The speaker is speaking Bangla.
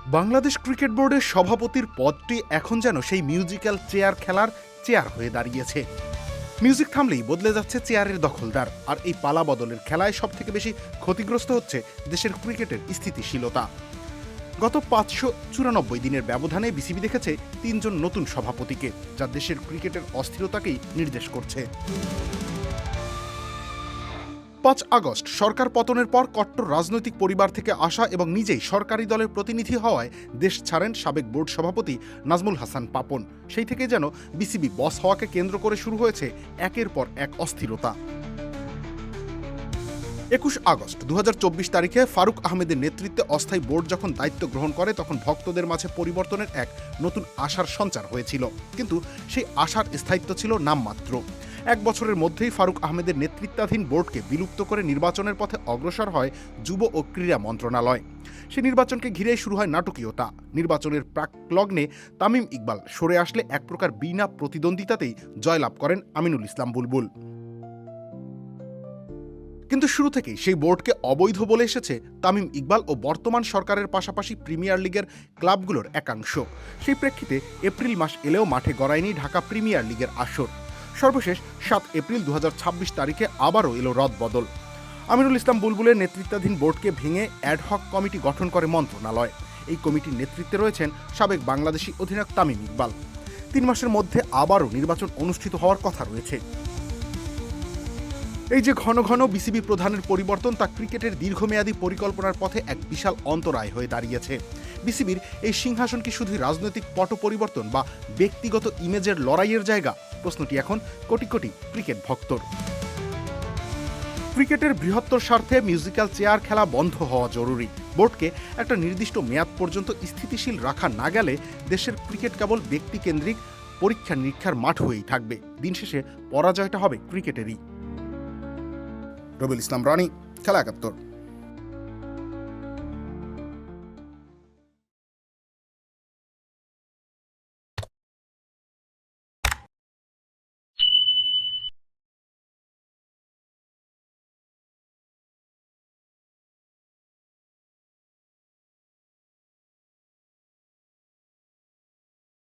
বাংলাদেশ ক্রিকেট বোর্ডের সভাপতির পদটি এখন যেন সেই মিউজিক্যাল চেয়ার খেলার চেয়ার হয়ে দাঁড়িয়েছে। মিউজিক থামলেই বদলে যাচ্ছে চেয়ারের দখলদার, আর এই পালা বদলের খেলায় সবথেকে বেশি ক্ষতিগ্রস্ত হচ্ছে দেশের ক্রিকেটের স্থিতিশীলতা। গত 594 দিনের ব্যবধানে বিসিবি দেখেছে 3 জন নতুন সভাপতিকে, যা দেশের ক্রিকেটের অস্থিরতাকেই নির্দেশ করছে। 5 আগস্ট সরকার পতনের পর কট্টর রাজনৈতিক পরিবার থেকে আসা এবং নিজেই সরকারি দলের প্রতিনিধি হওয়ায় দেশ ছাড়েন সাবেক বোর্ড সভাপতি নাজমুল হাসান পাপন। সেই থেকে যেন বিসিবি বস হওয়াকে কেন্দ্র করে শুরু হয়েছে একের পর এক অস্থিরতা। 21 আগস্ট 2024 তারিখে ফারুক আহমেদের নেতৃত্বে অস্থায়ী বোর্ড যখন দায়িত্ব গ্রহণ করে, তখন ভক্তদের মাঝে পরিবর্তনের এক নতুন আশার সঞ্চার হয়েছিল, কিন্তু সেই আশার স্থায়িত্ব ছিল নামমাত্র। 1 বছরের মধ্যেই ফারুক আহমেদের নেতৃত্বাধীন বোর্ডকে বিলুপ্ত করে নির্বাচনের পথে অগ্রসর হয় যুব ও ক্রীড়া মন্ত্রণালয়। সেই নির্বাচনকে ঘিরেই শুরু হয় নাটকীয়তা। নির্বাচনের প্রাক্লগ্নে তামিম ইকবাল সরে আসলে এক প্রকার বিনা প্রতিদ্বন্দ্বিতাতেই জয়লাভ করেন আমিনুল ইসলাম বুলবুল। কিন্তু শুরু থেকেই সেই বোর্ডকে অবৈধ বলে এসেছে তামিম ইকবাল ও বর্তমান সরকারের পাশাপাশি প্রিমিয়ার লিগের ক্লাবগুলোর একাংশ। সেই প্রেক্ষিতে এপ্রিল মাস এলেও মাঠে গড়ায়নি ঢাকা প্রিমিয়ার লিগের আসর। সর্বশেষ 7 এপ্রিল 2026 তারিখে আবারও এলো রদবদল। আমিনুল ইসলাম বুলবুলের নেতৃত্বাধীন বোর্ডকে ভেঙে অ্যাডহক কমিটি গঠন করে মন্ত্রণালয়। এই কমিটির নেতৃত্বে রয়েছেন সাবেক বাংলাদেশি অধিনায়ক তামিম ইকবাল। 3 মাসের মধ্যে আবারও নির্বাচন অনুষ্ঠিত হওয়ার কথা রয়েছে। এই যে ঘন ঘন বিসিবি প্রধানের পরিবর্তন, তা ক্রিকেটের দীর্ঘমেয়াদী পরিকল্পনার পথে এক বিশাল অন্তরায় হয়ে দাঁড়িয়েছে। বিসিবির এই সিংহাসন কি শুধু রাজনৈতিক পট পরিবর্তন বা ব্যক্তিগত ইমেজের লড়াইয়ের জায়গা? প্রশ্নটি এখন কোটি কোটি ক্রিকেট ভক্তর। ক্রিকেটের বৃহত্তর স্বার্থে মিউজিক্যাল চেয়ার খেলা বন্ধ হওয়া জরুরি। বোর্ডকে একটা নির্দিষ্ট মেয়াদ পর্যন্ত স্থিতিশীল রাখা না গেলে দেশের ক্রিকেট কেবল ব্যক্তিকেন্দ্রিক পরীক্ষা নিরীক্ষার মাঠ হয়েই থাকবে। দিন শেষে পরাজয়টা হবে ক্রিকেটেরই। রবিউল ইসলাম রানী, খেলা 71।